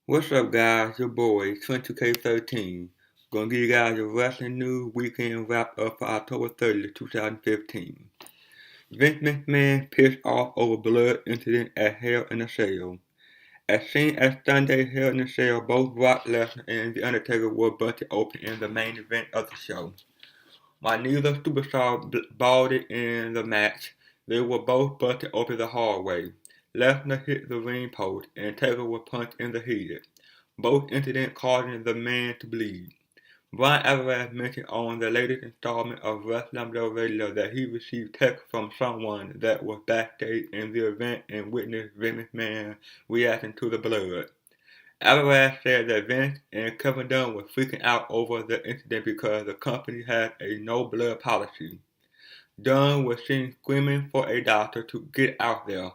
What's up, guys? Your boy, 22K13. Gonna give you guys a wrestling news weekend wrap up for October 30th, 2015. Vince McMahon pissed off over blood incident at Hell in a Cell. As seen as Sunday Hell in a Cell, both Brock Lesnar and The Undertaker were busted open in the main event of the show. While neither superstar balled in the match, they were both busted open the hard way. Lesnar hit the ring post and Taker was punched in the head, both incidents causing the man to bleed. Bryan Alvarez mentioned on the latest installment of WrestleMania Radio that he received text from someone that was backstage in the event and witnessed Vince McMahon reacting to the blood. Alvarez said that Vince and Kevin Dunn were freaking out over the incident because the company has a no-blood policy. Dunn was seen screaming for a doctor to get out there.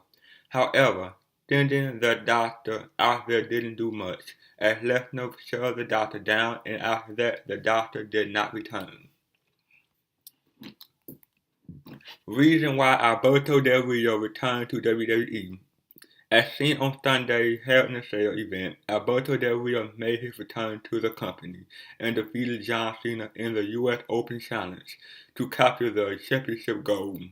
However, sending the doctor out there didn't do much, as Lesnar shoved the doctor down, and after that, the doctor did not return. Reason why Alberto Del Rio returned to WWE. As seen on Sunday's Hell in a Cell event, Alberto Del Rio made his return to the company and defeated John Cena in the U.S. Open Challenge to capture the championship gold.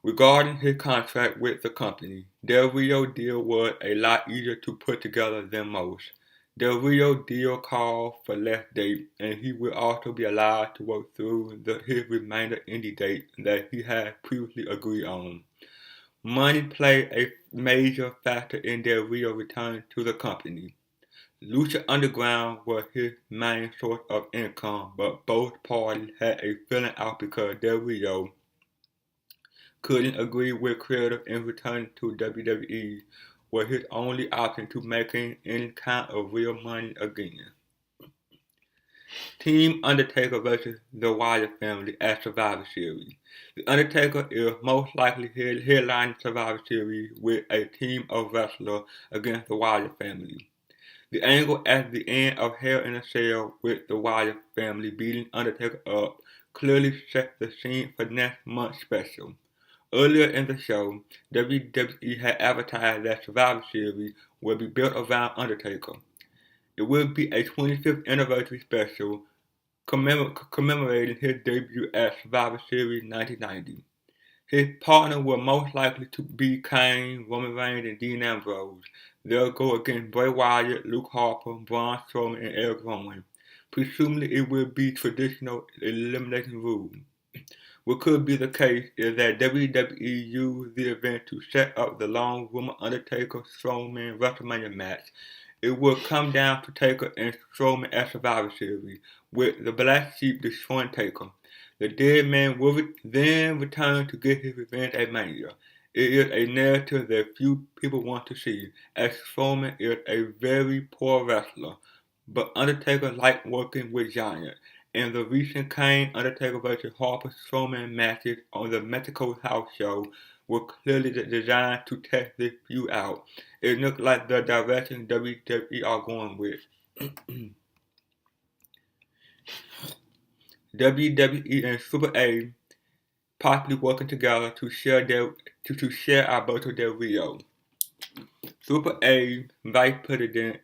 Regarding his contract with the company, Del Rio's deal was a lot easier to put together than most. Del Rio's deal called for less dates, and he will also be allowed to work through his remainder indie dates that he had previously agreed on. Money played a major factor in Del Rio's return to the company. Lucha Underground was his main source of income, but both parties had a falling out because Del Rio couldn't agree with creative and returning to WWE was his only option to making any kind of real money again. Team Undertaker vs. The Wyatt Family at Survivor Series. The Undertaker is most likely headlining Survivor Series with a team of wrestlers against the Wyatt Family. The angle at the end of Hell in a Cell with the Wyatt Family beating Undertaker up clearly sets the scene for next month's special. Earlier in the show, WWE had advertised that Survivor Series will be built around Undertaker. It will be a 25th anniversary special commemorating his debut at Survivor Series 1990. His partner will most likely to be Kane, Roman Reigns, and Dean Ambrose. They'll go against Bray Wyatt, Luke Harper, Braun Strowman, and Eric Rowan. Presumably it will be traditional elimination rules. What could be the case is that WWE used the event to set up the long-rumored Undertaker-Strowman WrestleMania match. It would come down to Taker and Strowman at Survivor Series, with the Black Sheep destroying Taker. The dead man will then return to get his revenge at Mania. It is a narrative that few people want to see, as Strowman is a very poor wrestler, but Undertaker likes working with giants. And the recent Kane Undertaker vs. Harper Strowman matches on the Mexico House show were clearly designed to test this feud out. It looks like the direction WWE are going with. WWE and Super A possibly working together to share Alberto Del Rio. Super A Vice President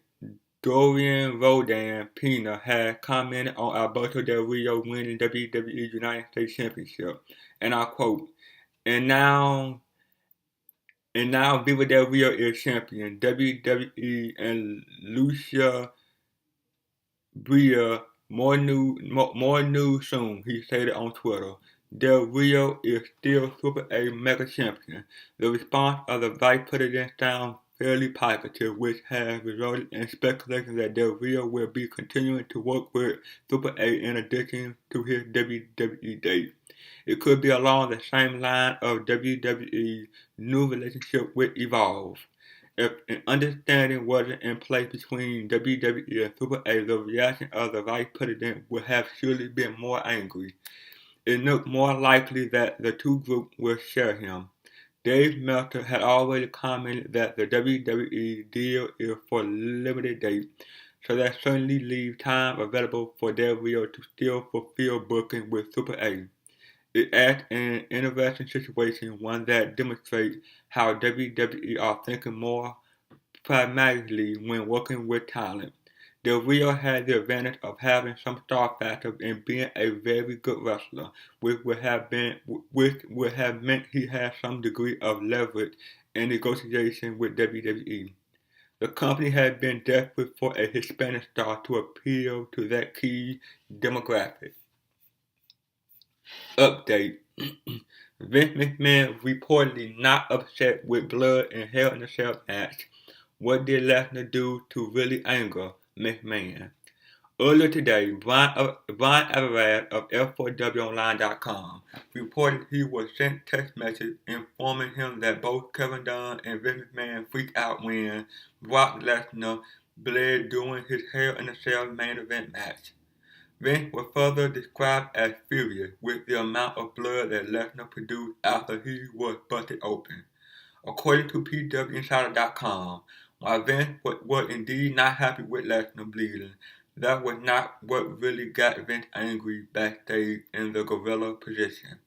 Dorian Rodan Pena had commented on Alberto Del Rio winning WWE United States Championship, and I quote, and now Viva Del Rio is champion. WWE and Lucia Bria, more news soon, he stated on Twitter. Del Rio is still Super A Mega Champion. The response of the Vice President sounds fairly positive, which has resulted in speculation that Del Rio will be continuing to work with Super A in addition to his WWE date. It could be along the same line of WWE's new relationship with Evolve. If an understanding wasn't in place between WWE and Super A, the reaction of the Vice President would have surely been more angry. It looked more likely that the two groups would share him. Dave Meltzer had already commented that the WWE deal is for limited dates, so that certainly leaves time available for Del Rio to still fulfill booking with Super A. It adds an interesting situation, one that demonstrates how WWE are thinking more primarily when working with talent. Del Rio had the advantage of having some star factor and being a very good wrestler, which would have meant he had some degree of leverage in negotiation with WWE. The company had been desperate for a Hispanic star to appeal to that key demographic. Update. Vince McMahon reportedly not upset with blood in Hell in a Cell match. What did Lesnar do to really anger McMahon? Earlier today, Brian Everett of F4WOnline.com reported he was sent text message informing him that both Kevin Dunn and Vince McMahon freaked out when Brock Lesnar bled during his Hell in a Cell main event match. Vince was further described as furious with the amount of blood that Lesnar produced after he was busted open. According to PWInsider.com, while Vince was indeed not happy with Lesnar bleeding, that was not what really got Vince angry backstage in the gorilla position.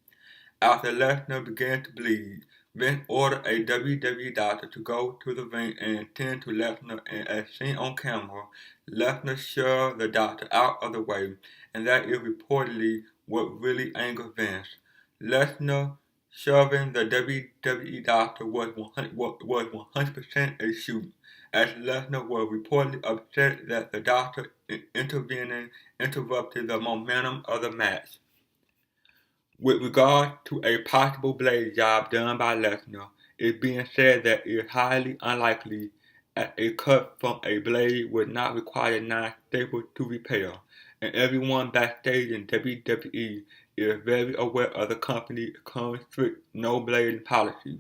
After Lesnar began to bleed, Vince ordered a WWE doctor to go to the ring and tend to Lesnar, and as seen on camera, Lesnar shoved the doctor out of the way, and that is reportedly what really angered Vince. Lesnar shoving the WWE doctor was 100% a shoot, as Lesnar was reportedly upset that the doctor intervening interrupted the momentum of the match. With regard to a possible blade job done by Lesnar, it's being said that it is highly unlikely that a cut from a blade would not require non-staples to repair, and everyone backstage in WWE is very aware of the company's current strict no-blading policy.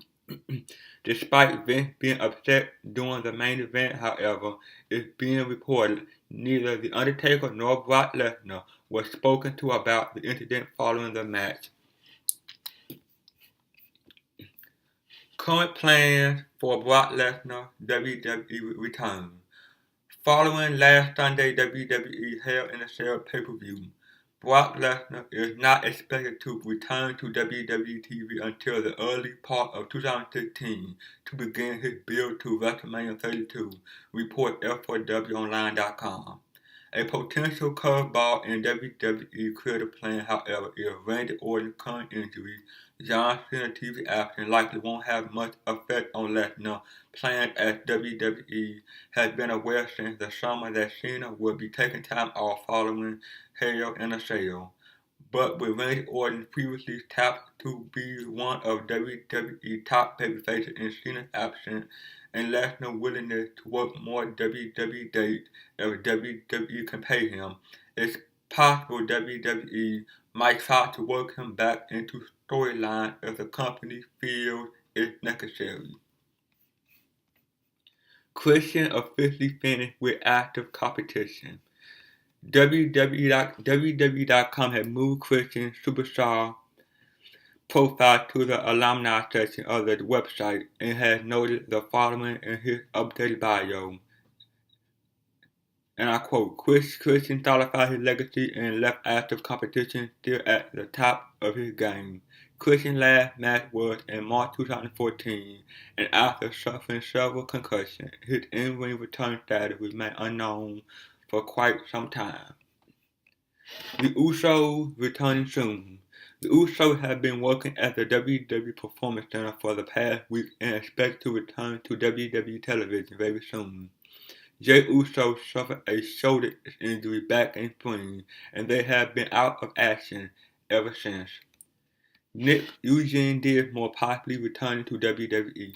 Despite Vince being upset during the main event, however, it's being reported neither The Undertaker nor Brock Lesnar was spoken to about the incident following the match. Current plans for Brock Lesnar WWE return. Following last Sunday WWE Hell in a Cell pay-per-view, Brock Lesnar is not expected to return to WWE TV until the early part of 2016 to begin his build to WrestleMania 32, report F4WOnline.com. A potential curveball in WWE creative plan, however, is Randy Orton's current injury. John Cena TV action likely won't have much effect on Lesnar, planned as WWE has been aware since the summer that Cena would be taking time off following Hell in a Cell. But with Randy Orton previously tapped to be one of WWE's top babyfaces in Cena's absence, and Lesnar's willingness to work more WWE dates if WWE can pay him, it's possible WWE might try to work him back into storyline if the company feels it's necessary. Christian officially finished with active competition. WWE.com had moved Christian's superstar profile to the alumni section of the website and has noted the following in his updated bio. And I quote, Christian solidified his legacy and left active competition still at the top of his game. Christian's last match was in March 2014, and after suffering several concussions, his in-ring return status remained unknown for quite some time. The Usos returning soon. The Usos have been working at the WWE Performance Center for the past week and expect to return to WWE television very soon. Jey Uso suffered a shoulder injury back in spring, and they have been out of action ever since. Nick Eugene Dinsmore possibly returning to WWE.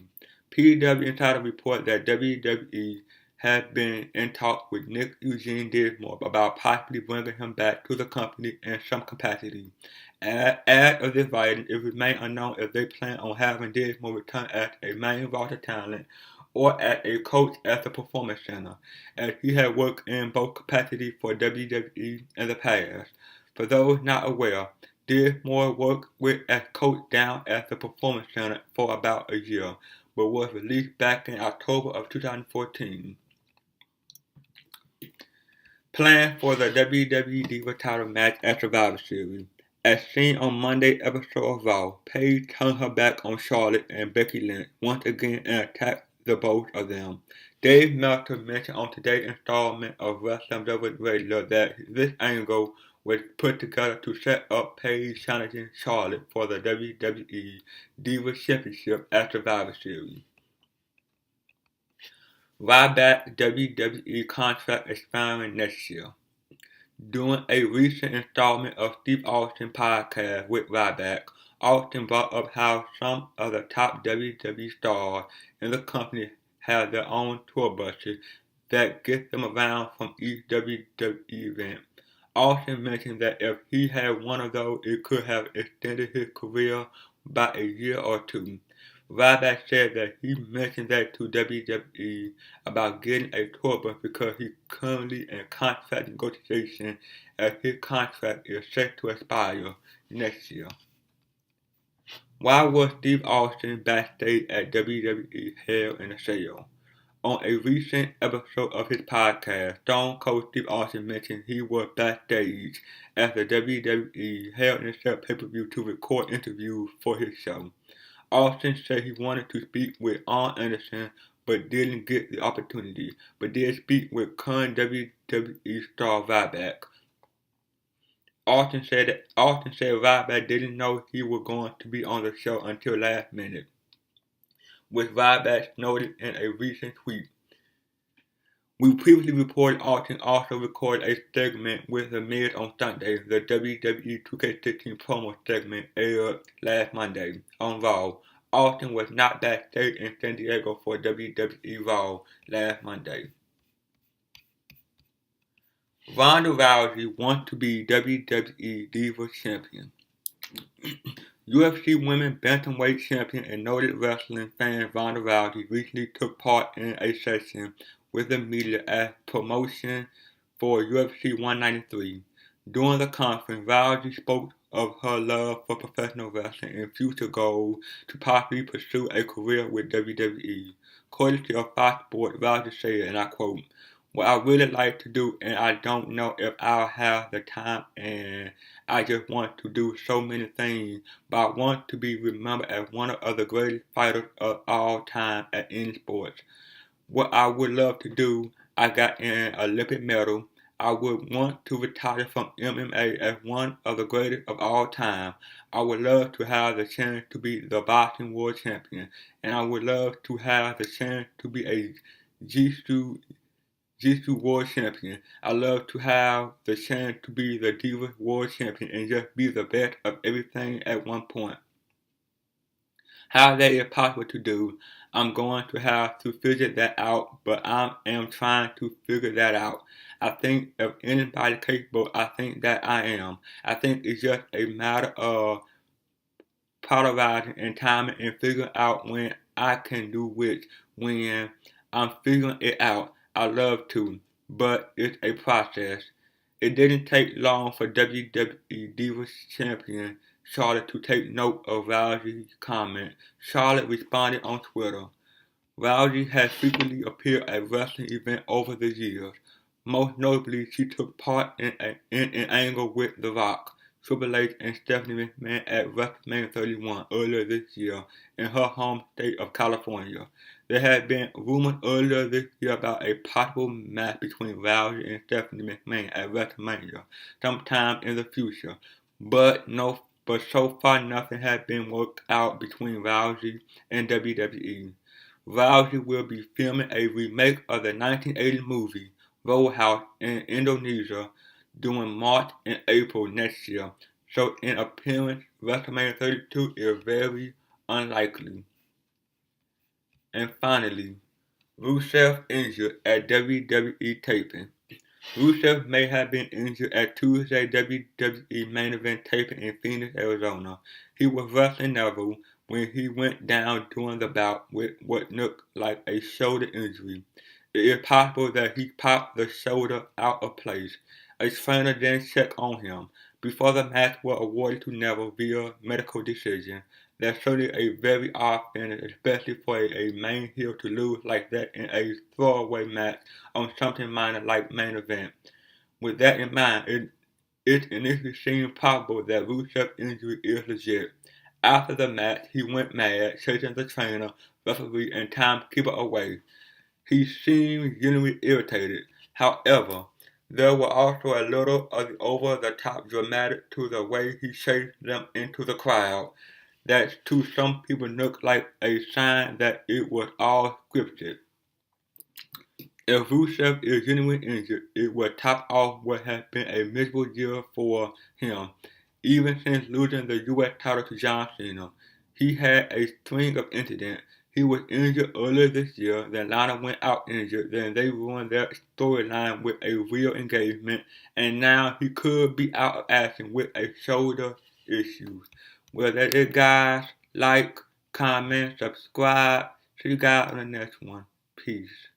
PW Insider report that WWE has been in talks with Nick Eugene Dinsmore about possibly bringing him back to the company in some capacity. As of this writing, it remains unknown if they plan on having Dinsmore return as a main roster talent or as a coach at the Performance Center, as he had worked in both capacities for WWE in the past. For those not aware, Dinsmore worked as coach down at the Performance Center for about a year, but was released back in October of 2014. Planned for the WWE Diva title match at Survivor Series. As seen on Monday's episode of Raw, Paige turned her back on Charlotte and Becky Lynch once again and attacked the both of them, Dave Meltzer mentioned on today's installment of Wrestling Observer Radio that this angle was put together to set up Paige challenging Charlotte for the WWE Divas Championship at Survivor Series. Ryback WWE contract expiring next year. During a recent installment of Steve Austin podcast with Ryback, Austin brought up how some of the top WWE stars in the company have their own tour buses that get them around from each WWE event. Austin mentioned that if he had one of those, it could have extended his career by a year or two. Ryback said that he mentioned that to WWE about getting a tour bus because he's currently in contract negotiation as his contract is set to expire next year. Why was Steve Austin backstage at WWE Hell in a Cell? On a recent episode of his podcast, Stone Cold Steve Austin mentioned he was backstage at the WWE Hell in a Cell pay-per-view to record interviews for his show. Austin said he wanted to speak with Arn Anderson but didn't get the opportunity, but did speak with current WWE star Ryback. Austin said Ryback didn't know he was going to be on the show until last minute, which Ryback noted in a recent tweet. We previously reported Austin also recorded a segment with The Miz on Sunday. The WWE 2K16 promo segment aired last Monday on Raw. Austin was not backstage in San Diego for WWE Raw last Monday. Ronda Rousey wants to be WWE Divas Champion. UFC Women's Bantamweight Champion and noted wrestling fan Ronda Rousey recently took part in a session with the media as promotion for UFC 193. During the conference, Rousey spoke of her love for professional wrestling and future goals to possibly pursue a career with WWE. Courtesy of Fox Sports, Rousey said, and I quote, "What I really like to do, and I don't know if I'll have the time, and I just want to do so many things, but I want to be remembered as one of the greatest fighters of all time at any sport. What I would love to do, I got an Olympic medal. I would want to retire from MMA as one of the greatest of all time. I would love to have the chance to be the boxing world champion, and I would love to have the chance to be a Jiu-Jitsu world champion. I love to have the chance to be the Divas world champion and just be the best of everything at one point. How that is possible to do, I'm going to have to figure that out, but I am trying to figure that out. I think if anybody's capable, I think that I am. I think it's just a matter of prioritizing and timing and figuring out when I can do which. When I'm figuring it out, I love to, but it's a process. It didn't take long for WWE Divas Champion Charlotte to take note of Rousey's comment. Charlotte responded on Twitter. Rousey has frequently appeared at wrestling events over the years. Most notably, she took part in an angle with The Rock, Triple H, and Stephanie McMahon at WrestleMania 31 earlier this year in her home state of California. There had been rumors earlier this year about a possible match between Rousey and Stephanie McMahon at WrestleMania sometime in the future, but so far nothing has been worked out between Rousey and WWE. Rousey will be filming a remake of the 1980 movie Roadhouse in Indonesia during March and April next year, so an appearance WrestleMania 32 is very unlikely. And finally, Rusev injured at WWE taping. Rusev may have been injured at Tuesday WWE main event taping in Phoenix, Arizona. He was wrestling Neville when he went down during the bout with what looked like a shoulder injury. It is possible that he popped the shoulder out of place. A trainer then checked on him. Before the match was awarded to Neville via medical decision. That's certainly a very odd finish, especially for a main heel to lose like that in a throwaway match on something minor like main event. With that in mind, it initially seemed probable that Rusev's injury is legit. After the match, he went mad, chasing the trainer, referee, and timekeeper away. He seemed genuinely irritated. However, there was also a little of the over-the-top dramatic to the way he chased them into the crowd that to some people looked like a sign that it was all scripted. If Rusev is genuinely injured, it would top off what has been a miserable year for him. Even since losing the U.S. title to John Cena, he had a string of incidents. He was injured earlier this year, then Lana went out injured, then they ruined their storyline with a real engagement, and now he could be out of action with a shoulder issue. Well, that is, guys. Like, comment, subscribe. See you guys on the next one. Peace.